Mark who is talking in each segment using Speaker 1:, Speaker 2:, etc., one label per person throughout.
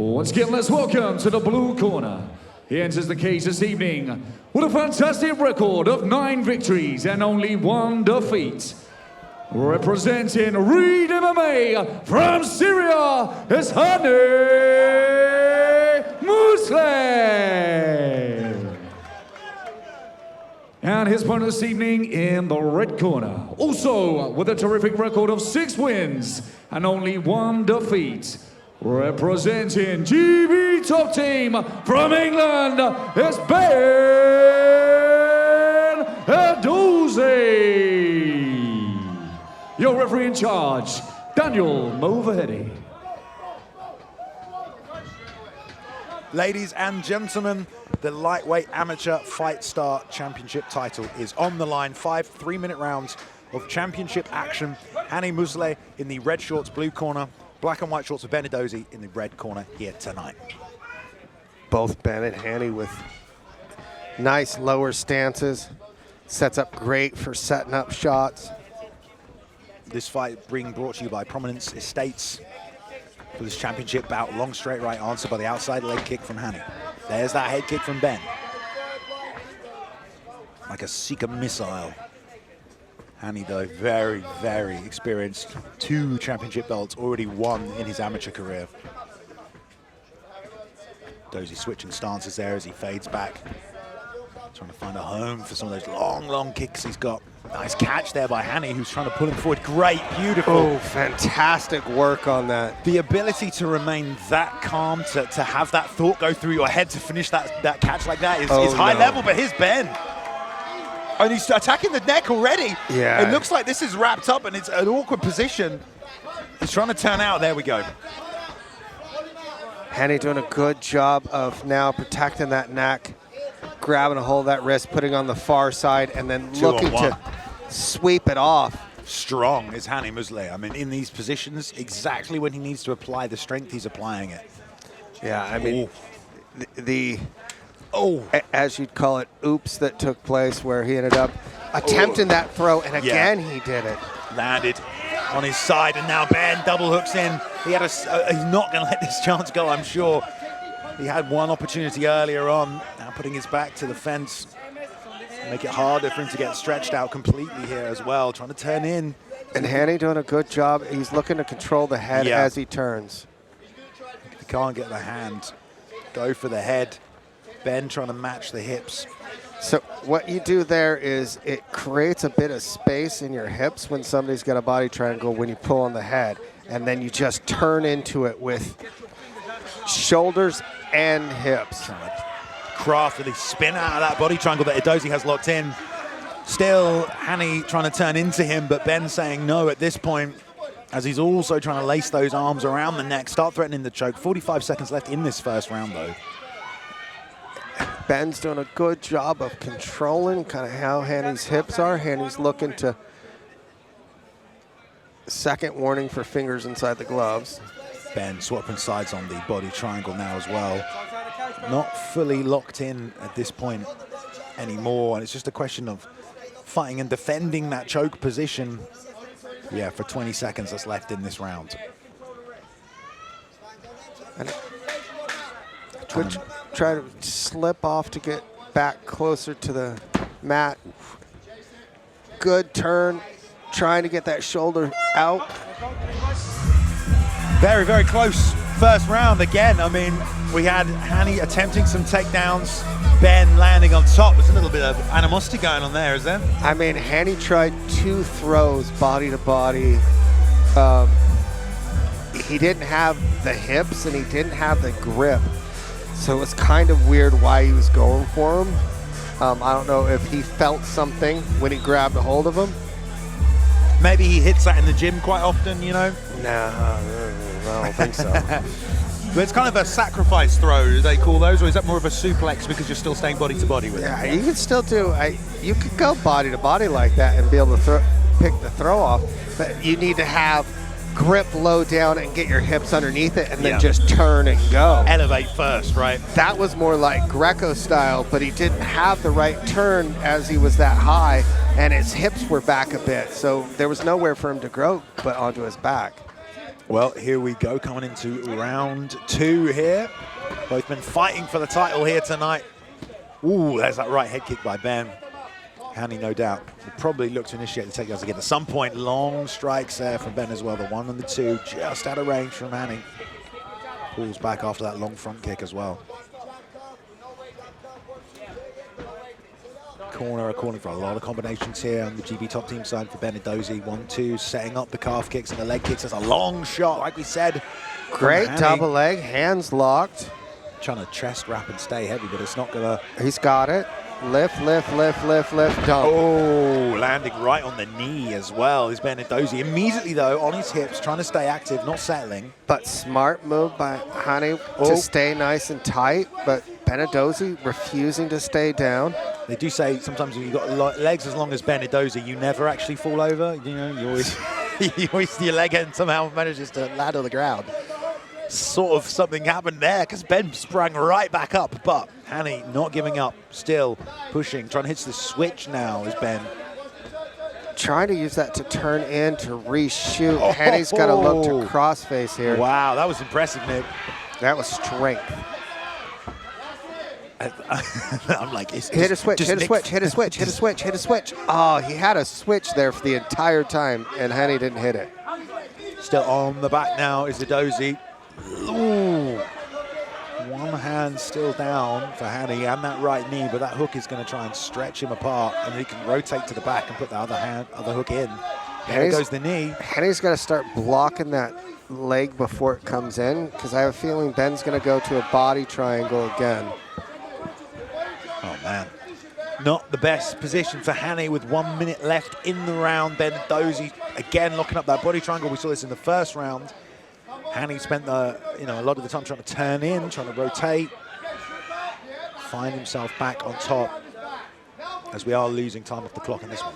Speaker 1: Once again, let's welcome to the blue corner. He enters the cage this evening with a fantastic record of 9 victories and only 1 defeat. Representing Reed MMA from Syria is Hany Musleh. And his opponent this evening in the red corner, also with a terrific record of 6 wins and only 1 defeat. Representing GB top team from England is Edozie. Your referee in charge, 𝗙𝗚𝗚𝗦𝗛𝗧𝗦𝗛𝗣.
Speaker 2: Ladies and gentlemen, the lightweight amateur FIGHTSTAR championship title is on the line. 5 3-minute rounds of championship action. Hany Musleh in the red shorts, blue corner. Black and white shorts of Edozie in the red corner here tonight.
Speaker 3: Both Ben and Hany with nice lower stances. Sets up great for setting up shots.
Speaker 2: This fight being brought to you by Prominence Estates. For this championship bout, long straight right answer by the outside leg kick from Hany. There's that head kick from Ben. Like a 𝗙𝗛𝗚𝗛𝗧𝗦𝗛𝗣 missile. Hany, though, very, very experienced. 2 championship belts, already 1 in his amateur career. Edozie switching stances there as he fades back. Trying to find a home for some of those long, long kicks he's got. Nice catch there by Hany, who's trying to pull him forward. Great, beautiful.
Speaker 3: Oh, fantastic work on that.
Speaker 2: The ability to remain that calm, to have that thought go through your head to finish that catch like that is high level, but here's Ben. And he's attacking the neck already.
Speaker 3: Yeah.
Speaker 2: It looks like this is wrapped up and it's an awkward position. He's trying to turn out. There we go.
Speaker 3: Hany doing a good job of now protecting that neck, grabbing a hold of that wrist, putting on the far side, and then looking to sweep it off.
Speaker 2: Strong is Hany Musleh. I mean, in these positions, exactly when he needs to apply the strength, he's applying it.
Speaker 3: Yeah, I mean, as you'd call it, oops that took place where he ended up attempting that throw, and again he did it.
Speaker 2: Landed on his side, and now Ben double hooks in. He's not going to let this chance go, I'm sure. He had 1 opportunity earlier on, now putting his back to the fence. Make it harder for him to get stretched out completely here as well, trying to turn in.
Speaker 3: And Hany doing a good job. He's looking to control the head as he turns.
Speaker 2: If he can't get the hand, go for the head. Ben trying to match the hips.
Speaker 3: So what you do there is it creates a bit of space in your hips when somebody's got a body triangle when you pull on the head, and then you just turn into it with shoulders and hips.
Speaker 2: Trying to craftily spin out of that body triangle that Edozie has locked in. Still Hany trying to turn into him, but Ben saying no at this point, as he's also trying to lace those arms around the neck, start threatening the choke. 45 seconds left in this first round, though.
Speaker 3: Ben's doing a good job of controlling kind of how Hany's hips are. Hany's looking to second warning for fingers inside the gloves.
Speaker 2: Ben swapping sides on the body triangle now as well. Not fully locked in at this point anymore, and it's just a question of fighting and defending that choke position. Yeah, for 20 seconds that's left in this round.
Speaker 3: And try to slip off to get back closer to the mat. Good turn, trying to get that shoulder out.
Speaker 2: Very, very close first round again. I mean, we had Hany attempting some takedowns, Ben landing on top. There's a little bit of animosity going on there, is there?
Speaker 3: I mean, Hany tried 2 throws body to body. He didn't have the hips and he didn't have the grip. So it's kind of weird why he was going for him. I don't know if he felt something when he grabbed a hold of him.
Speaker 2: Maybe he hits that in the gym quite often, you know?
Speaker 3: No, I don't think so.
Speaker 2: But it's kind of a sacrifice throw, do they call those? Or is that more of a suplex because you're still staying body to body with it?
Speaker 3: Yeah, you can still do, you could go body to body like that and be able to pick the throw off, but you need to have grip low down and get your hips underneath it and then just turn and go.
Speaker 2: Elevate first, right?
Speaker 3: That was more like Greco style, but he didn't have the right turn as he was that high, and his hips were back a bit, so there was nowhere for him to grow but onto his back.
Speaker 2: Well, here we go, coming into round 2 here. Both men fighting for the title here tonight. Ooh, there's that right head kick by Ben. Hany, no doubt, will probably look to initiate the takedowns again at some point. Long strikes there from Ben as well. The 1 and the 2 just out of range from Hany. Pulls back after that long front kick as well. Corner calling for a lot of combinations here on the GB top team side for Ben Edozie. 1-2, setting up the calf kicks and the leg kicks. That's a long shot, like we said.
Speaker 3: Great double leg, hands locked.
Speaker 2: Trying to chest wrap and stay heavy, but it's not gonna.
Speaker 3: He's got it. Lift, lift, lift, lift, lift, dump.
Speaker 2: Oh, landing right on the knee as well is Ben Edozie. Immediately though, on his hips, trying to stay active, not settling.
Speaker 3: But smart move by Hany to stay nice and tight, but Ben Edozie refusing to stay down.
Speaker 2: They do say sometimes when you've got legs as long as Ben Edozie, you never actually fall over. You know, you always, your leg end somehow manages to land on the ground. Sort of something happened there because Ben sprang right back up, but Hany not giving up, still pushing, trying to hit the switch now is Ben.
Speaker 3: Trying to use that to turn in to reshoot. Hany's got to look to crossface here.
Speaker 2: Wow, that was impressive, Nick.
Speaker 3: That was strength.
Speaker 2: I'm like,
Speaker 3: hit a switch, hit a switch, hit a switch, hit a switch, hit a switch. Oh, he had a switch there for the entire time, and Hany didn't hit it.
Speaker 2: Still on the back now is Edozie. Ooh. One hand still down for Hany and that right knee, but that hook is going to try and stretch him apart, and he can rotate to the back and put the other hook in. There goes the knee. Hany's
Speaker 3: got to start blocking that leg before it comes in, because I have a feeling Ben's going to go to a body triangle again.
Speaker 2: Oh, man. Not the best position for Hany with 1 minute left in the round. Ben Edozie again locking up that body triangle. We saw this in the first round. Hany spent a lot of the time trying to turn in, trying to rotate, find himself back on top as we are losing time off the clock in this one.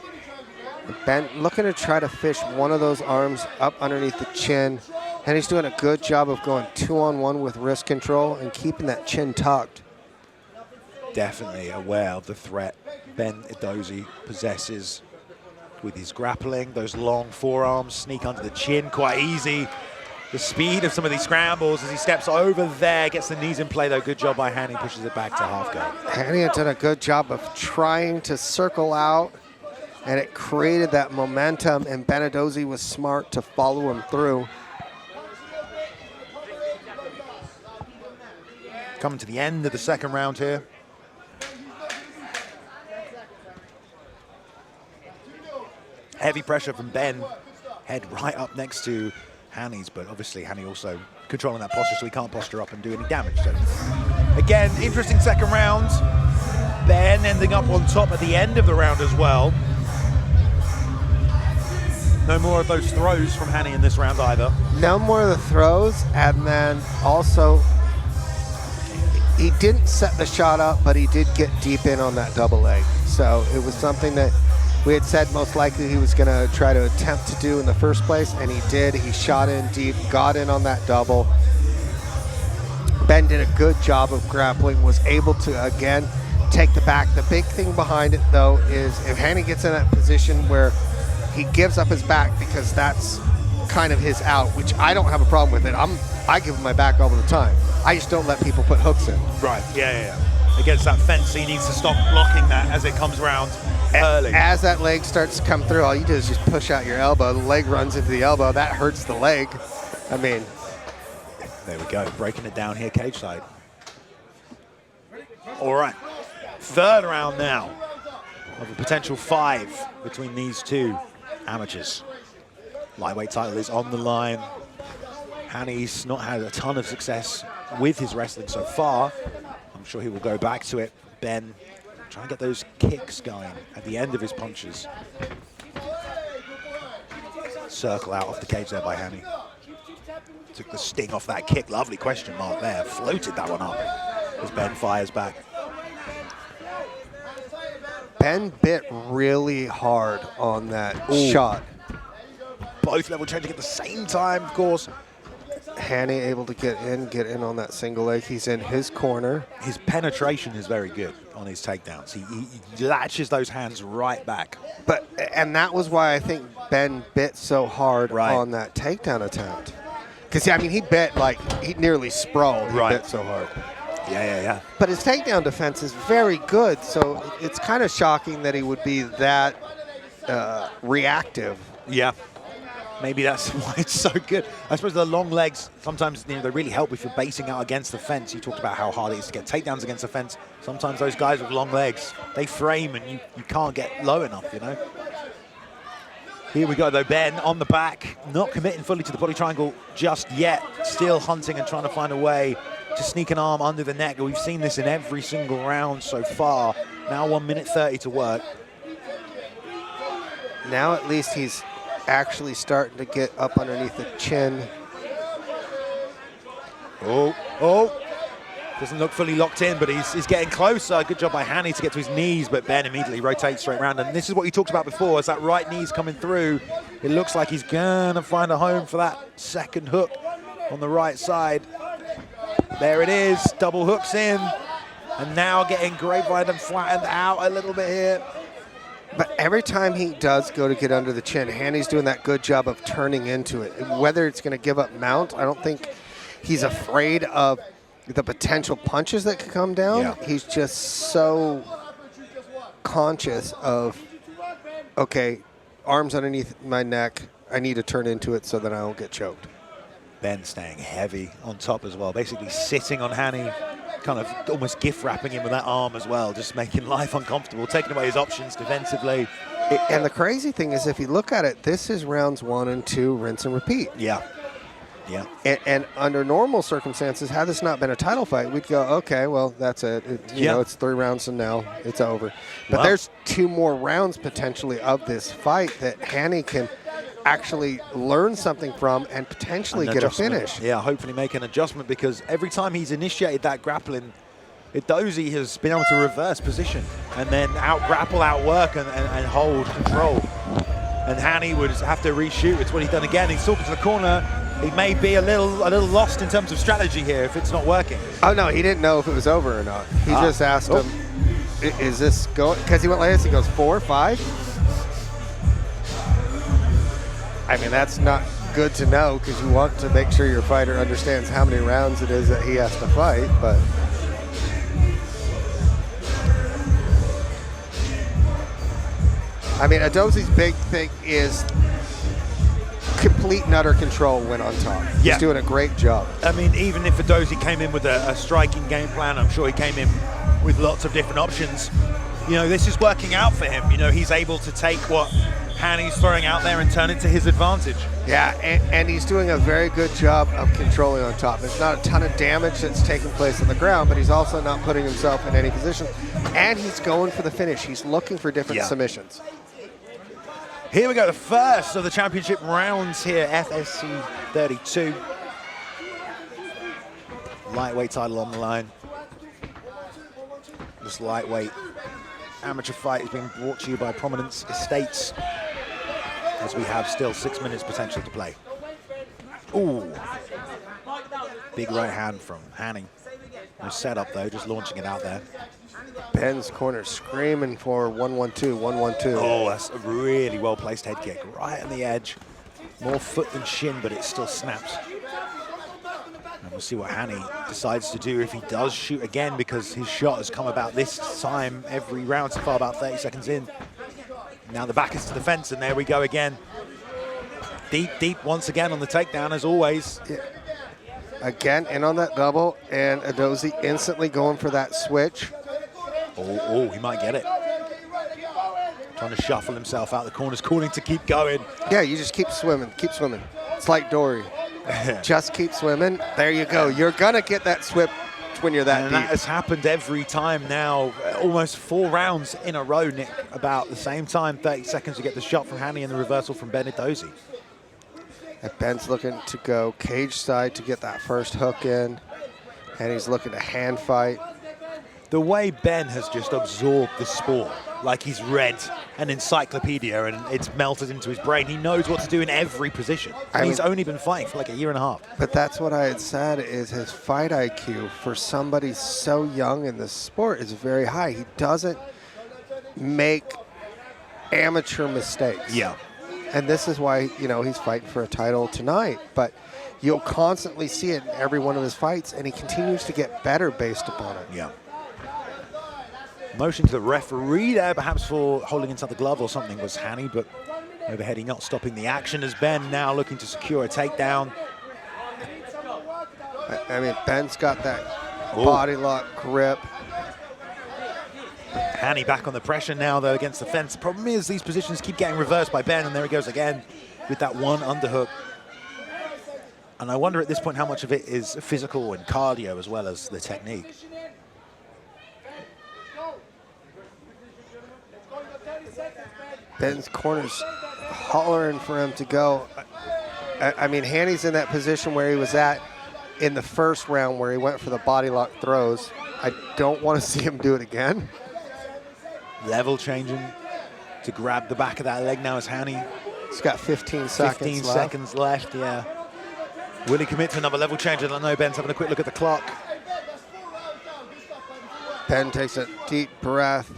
Speaker 3: Ben looking to try to fish one of those arms up underneath the chin. Hany's doing a good job of going 2-on-1 with wrist control and keeping that chin tucked.
Speaker 2: Definitely aware of the threat Ben Edozie possesses with his grappling. Those long forearms sneak under the chin quite easy. The speed of some of these scrambles as he steps over there, gets the knees in play though. Good job by Hany, pushes it back to half guard.
Speaker 3: Hany had done a good job of trying to circle out, and it created that momentum, and Ben Edozie was smart to follow him through.
Speaker 2: Coming to the end of the second round here. Heavy pressure from Ben, head right up next to Hany's, but obviously Hany also controlling that posture so he can't posture up and do any damage. So again, interesting second round. Ben ending up on top at the end of the round as well. No more of those throws from Hany in this round either.
Speaker 3: No more of the throws, and then also he didn't set the shot up, but he did get deep in on that double leg. So it was something that we had said most likely he was going to try to attempt to do in the first place, and he did. He shot in deep, got in on that double. Ben did a good job of grappling, was able to, again, take the back. The big thing behind it, though, is if Hany gets in that position where he gives up his back because that's kind of his out, which I don't have a problem with it. I give him my back all the time. I just don't let people put hooks in.
Speaker 2: Right, yeah. Against that fence, he needs to stop blocking that as it comes around early.
Speaker 3: As that leg starts to come through, all you do is just push out your elbow. The leg runs into the elbow. That hurts the leg. I mean.
Speaker 2: There we go, breaking it down here, cage side. All right, third round now of a potential 5 between these two amateurs. Lightweight title is on the line. Hany's not had a ton of success with his wrestling so far. I'm sure he will go back to it. Ben trying to get those kicks going at the end of his punches. Circle out off the cage there by Hany. Took the sting off that kick. Lovely question mark there. Floated that one up as Ben fires back.
Speaker 3: Ben bit really hard on that shot.
Speaker 2: Both level changing at the same time, of course.
Speaker 3: Hany able to get in on that single leg. He's in his corner.
Speaker 2: His penetration is very good on his takedowns. He latches those hands right back.
Speaker 3: And that was why I think Ben bit so hard on that takedown attempt. Because, I mean, he bit like, he nearly sprawled. He bit so hard.
Speaker 2: Yeah.
Speaker 3: But his takedown defense is very good, so it's kind of shocking that he would be that reactive.
Speaker 2: Yeah. Maybe that's why it's so good. I suppose the long legs, sometimes they really help if you're basing out against the fence. You talked about how hard it is to get takedowns against the fence. Sometimes those guys with long legs, they frame and you can't get low enough, you know? Here we go, though. Ben on the back, not committing fully to the body triangle just yet. Still hunting and trying to find a way to sneak an arm under the neck. We've seen this in every single round so far. Now 1 minute 30 to work.
Speaker 3: Now at least he's actually starting to get up underneath the chin.
Speaker 2: Oh. Doesn't look fully locked in, but he's getting closer. Good job by Hany to get to his knees, but Ben immediately rotates straight around. And this is what you talked about before, as that right knee's coming through. It looks like he's gonna find a home for that second hook on the right side. There it is, double hooks in. And now getting grapevine and flattened out a little bit here.
Speaker 3: But every time he does go to get under the chin, Hany's doing that good job of turning into it. Whether it's going to give up mount, I don't think he's afraid of the potential punches that could come down.
Speaker 2: Yeah.
Speaker 3: He's just so conscious of, okay, arms underneath my neck, I need to turn into it so that I don't get choked.
Speaker 2: Ben staying heavy on top as well, basically sitting on Hany, kind of almost gift wrapping him with that arm as well, just making life uncomfortable, taking away his options defensively.
Speaker 3: And the crazy thing is, if you look at it, this is rounds 1 and 2, rinse and repeat.
Speaker 2: Yeah.
Speaker 3: And under normal circumstances, had this not been a title fight, we'd go, okay, well, that's it. You know, it's 3 rounds and now it's over. But there's 2 more rounds potentially of this fight that Hany can actually learn something from and potentially get a finish.
Speaker 2: Yeah, hopefully make an adjustment, because every time he's initiated that grappling, Edozie has been able to reverse position and then out-grapple, outwork, and hold control. And Hany would have to reshoot. It's what he's done again. He's talking to the corner. He may be a little lost in terms of strategy here if it's not working.
Speaker 3: Oh, no, he didn't know if it was over or not. He just asked him, is this going? Because he went like this. He goes, 4, 5? I mean, that's not good to know, because you want to make sure your fighter understands how many rounds it is that he has to fight, but... I mean, Edozie's big thing is complete and utter control when on top. He's doing a great job.
Speaker 2: I mean, even if Edozie came in with a striking game plan, I'm sure he came in with lots of different options. You know, this is working out for him. You know, he's able to take what Hany's throwing out there and turn it to his advantage.
Speaker 3: Yeah, and he's doing a very good job of controlling on top. There's not a ton of damage that's taking place on the ground, but he's also not putting himself in any position. And he's going for the finish. He's looking for different submissions.
Speaker 2: Here we go, the first of the championship rounds here, FSC32. Lightweight title on the line. This lightweight amateur fight is being brought to you by Prominence Estates, as we have still 6 minutes potential to play. Ooh. Big right hand from Hany. No setup though, just launching it out there.
Speaker 3: Ben's corner screaming for 1-1-2, 1-1-2.
Speaker 2: Oh, that's a really well-placed head kick, right on the edge. More foot than shin, but it still snaps. And we'll see what Hany decides to do if he does shoot again, because his shot has come about this time every round so far, about 30 seconds in. Now the back is to the fence, and there we go again. Deep once again on the takedown, as always.
Speaker 3: Yeah. Again, in on that double, and Edozie instantly going for that switch.
Speaker 2: Oh, he might get it. Trying to shuffle himself out the corners, calling to keep going.
Speaker 3: Yeah, you just keep swimming, keep swimming. It's like Dory. Just keep swimming. There you go. You're going to get that swip when you're that deep.
Speaker 2: That has happened every time now, almost 4 rounds in a row, Nick, about the same time, 30 seconds to get the shot from Hany and the reversal from Ben Edozie.
Speaker 3: And Ben's looking to go cage side to get that first hook in, and he's looking to hand fight.
Speaker 2: The way Ben has just absorbed the sport, like he's read an encyclopedia and it's melted into his brain. He knows what to do in every position. And he's only been fighting for like a year and a half.
Speaker 3: But that's what I had said, is his fight IQ for somebody so young in the sport is very high. He doesn't make amateur mistakes.
Speaker 2: Yeah.
Speaker 3: And this is why, you know, he's fighting for a title tonight. But you'll constantly see it in every one of his fights, and he continues to get better based upon it.
Speaker 2: Yeah. Motion to the referee there, perhaps for holding inside the glove or something, was Hany, but overhead, not stopping the action as Ben now looking to secure a takedown.
Speaker 3: I mean, Ben's got that body lock grip.
Speaker 2: Hany back on the pressure now, though, against the fence. The problem is these positions keep getting reversed by Ben, and there he goes again with that one underhook. And I wonder at this point how much of it is physical and cardio as well as the technique.
Speaker 3: Ben's corner's hollering for him to go. I mean, Hany's in that position where he was at in the first round where he went for the body lock throws. I don't want to see him do it again.
Speaker 2: Level changing to grab the back of that leg now is Hany.
Speaker 3: He's got 15 seconds
Speaker 2: 15
Speaker 3: left.
Speaker 2: seconds left, yeah. Will he commit to another level change? I don't know. Ben's having a quick look at the clock.
Speaker 3: Ben takes a deep breath.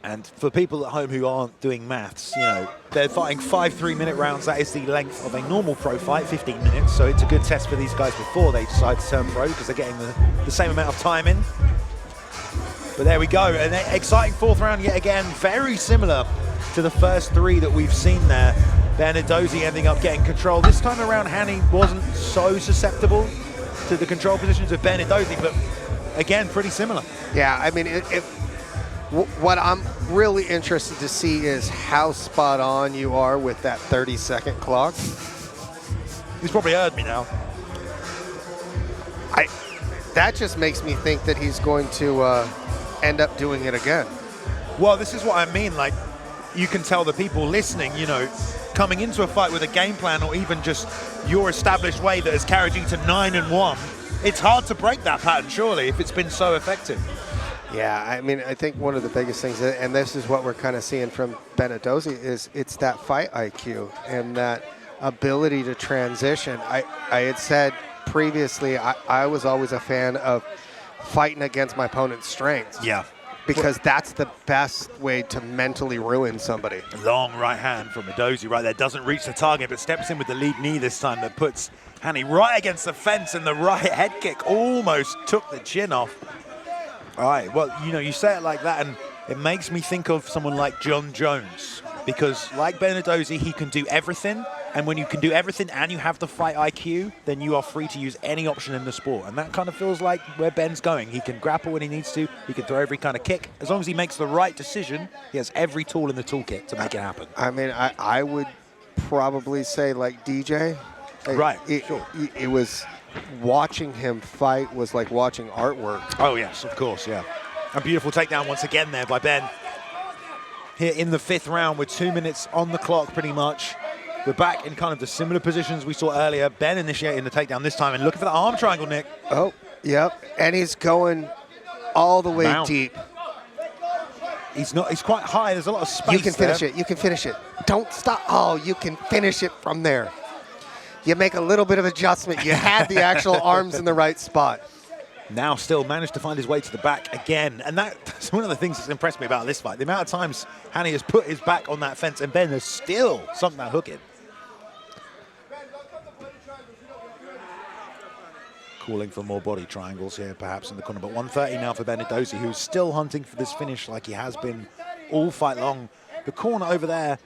Speaker 2: And for people at home who aren't doing maths, you know, they're fighting 5 3-minute rounds. That is the length of a normal pro fight, 15 minutes. So it's a good test for these guys before they decide to turn pro, because they're getting the same amount of time in. But there we go. An exciting 4th round yet again. Very similar to the first 3 that we've seen there. Ben Edozie ending up getting control. This time around, Hany wasn't so susceptible to the control positions of Ben Edozie, but again, pretty similar.
Speaker 3: Yeah, I mean, what I'm really interested to see is how spot on you are with that 30-second clock.
Speaker 2: He's probably heard me now.
Speaker 3: That just makes me think that he's going to end up doing it again.
Speaker 2: Well, this is what I mean. Like, you can tell the people listening, you know, coming into a fight with a game plan or even just your established way that has carried you to 9-1, it's hard to break that pattern, surely, if it's been so effective.
Speaker 3: Yeah, I mean, I think one of the biggest things, and this is what we're kind of seeing from Ben Edozie, is it's that fight IQ and that ability to transition. I had said previously, I was always a fan of fighting against my opponent's strengths.
Speaker 2: Yeah.
Speaker 3: Because that's the best way to mentally ruin somebody.
Speaker 2: Long right hand from Edozie right there. Doesn't reach the target, but steps in with the lead knee this time that puts Hany right against the fence, and the right head kick almost took the chin off. All right, well, you know, you say it like that, and it makes me think of someone like John Jones, because like Ben Edozie, he can do everything, and when you can do everything and you have the fight IQ, then you are free to use any option in the sport, and that kind of feels like where Ben's going. He can grapple when he needs to, he can throw every kind of kick. As long as he makes the right decision, he has every tool in the toolkit to make it happen.
Speaker 3: I mean, I would probably say like DJ.
Speaker 2: Right,
Speaker 3: sure. It was, watching him fight was like watching artwork.
Speaker 2: Oh, yes, of course, yeah. A beautiful takedown once again there by Ben. Here in the 5th round with 2 minutes on the clock pretty much. We're back in kind of the similar positions we saw earlier. Ben initiating the takedown this time, and looking for the arm triangle, Nick.
Speaker 3: Oh, yep, and he's going all the way deep.
Speaker 2: He's quite high, there's a lot of space.
Speaker 3: You can finish it, you can finish it. Don't stop, oh, you can finish it from there. You make a little bit of adjustment. You had the actual arms in the right spot.
Speaker 2: Now still managed to find his way to the back again. And that's one of the things that's impressed me about this fight. The amount of times Hany has put his back on that fence and Ben has still sunk that hook in. Calling for more body triangles here perhaps in the corner. But 130 now for Ben Edozie, who's still hunting for this finish like he has been all fight long. The corner over there,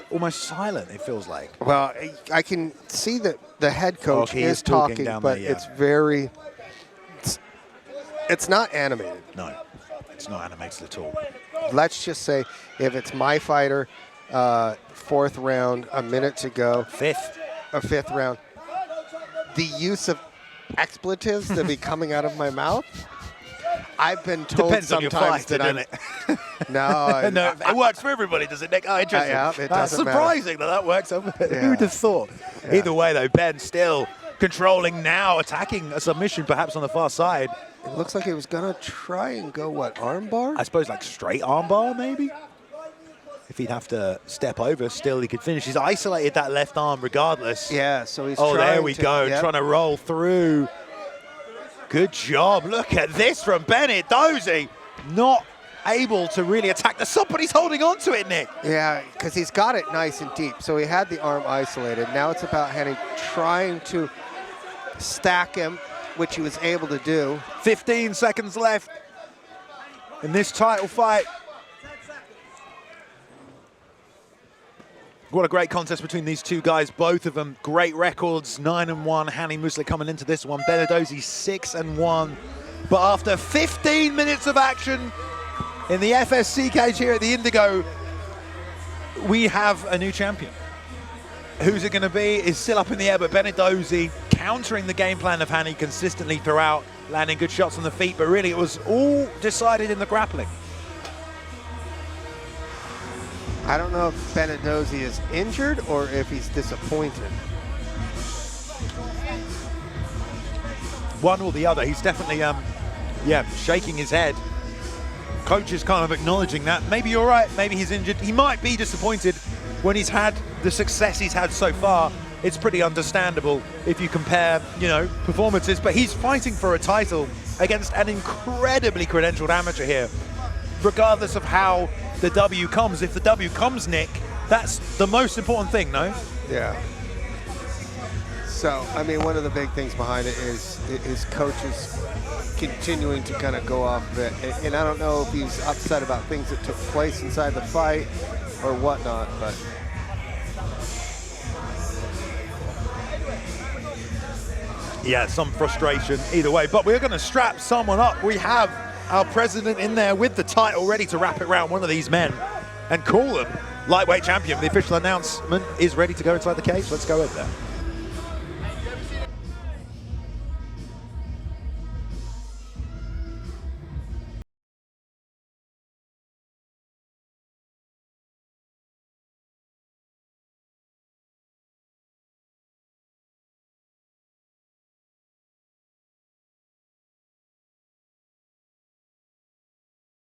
Speaker 2: almost silent, it feels like.
Speaker 3: Well, I can see that the head coach is talking, but it's very... It's not animated.
Speaker 2: No, it's not animated at all.
Speaker 3: Let's just say if it's my fighter, 4th round, a minute to go. 5th round. The use of expletives that be coming out of my mouth, I've been told
Speaker 2: depends
Speaker 3: sometimes
Speaker 2: on your fight,
Speaker 3: that
Speaker 2: doesn't it?
Speaker 3: No,
Speaker 2: no, it works for everybody, does it, Nick? Oh, interesting.
Speaker 3: Yeah, it
Speaker 2: That's surprising that works. Who'd have thought? Yeah. Either way, though, Ben still controlling now, attacking a submission perhaps on the far side.
Speaker 3: It looks like he was going to try and go, what, armbar?
Speaker 2: I suppose like straight armbar, maybe? If he'd have to step over, still he could finish. He's isolated that left arm regardless.
Speaker 3: Yeah, so he's
Speaker 2: trying there we
Speaker 3: to,
Speaker 2: go, trying to roll through. Good job. Look at this from Ben Edozie. Not able to really attack the sub, but he's holding on to it, Nick.
Speaker 3: Yeah, because he's got it nice and deep. So he had the arm isolated. Now it's about Hany trying to stack him, which he was able to do.
Speaker 2: 15 seconds left in this title fight. What a great contest between these two guys. Both of them great records, 9-1. Hany Musleh coming into this one. Edozie 6-1. But after 15 minutes of action in the FSC cage here at the Indigo, we have a new champion. Who's it going to be is still up in the air, but Edozie countering the game plan of Hany consistently throughout, landing good shots on the feet, but really it was all decided in the grappling.
Speaker 3: I don't know if Edozie is injured or if he's disappointed.
Speaker 2: One or the other. He's definitely, yeah, shaking his head. Coach is kind of acknowledging that. Maybe you're right, maybe he's injured. He might be disappointed when he's had the success he's had so far. It's pretty understandable if you compare, you know, performances, but he's fighting for a title against an incredibly credentialed amateur here. Regardless of how the W comes, if the W comes, Nick, that's the most important thing, no?
Speaker 3: Yeah. So, I mean, one of the big things behind it is his coaches continuing to kind of go off of it. And I don't know if he's upset about things that took place inside the fight or whatnot, but.
Speaker 2: Yeah, some frustration either way, but we're going to strap someone up. We have our president in there with the title ready to wrap it around one of these men and call them lightweight champion. The official announcement is ready to go inside the cage. Let's go over there.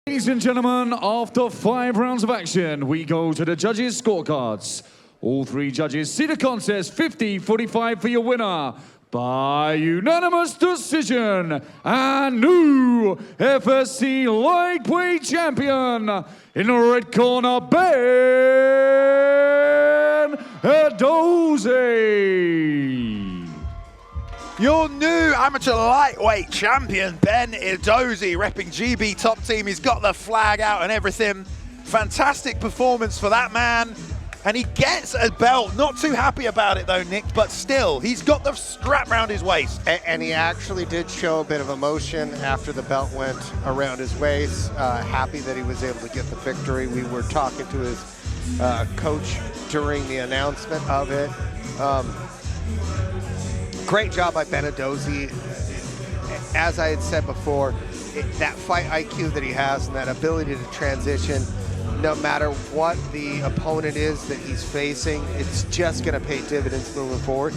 Speaker 1: Ladies and gentlemen, after 5 rounds of action, we go to the judges' scorecards. All 3 judges see the contest 50-45 for your winner by unanimous decision and new FSC lightweight champion in the red corner, Edozie.
Speaker 2: Your new amateur lightweight champion, Edozie, repping GB Top Team. He's got the flag out and everything. Fantastic performance for that man. And he gets a belt. Not too happy about it though, Nick, but still, he's got the strap around his waist.
Speaker 3: And he actually did show a bit of emotion after the belt went around his waist. Happy that he was able to get the victory. We were talking to his coach during the announcement of it. Great job by Edozie. As I had said before, that fight IQ that he has and that ability to transition, no matter what the opponent is that he's facing, it's just going to pay dividends moving forward.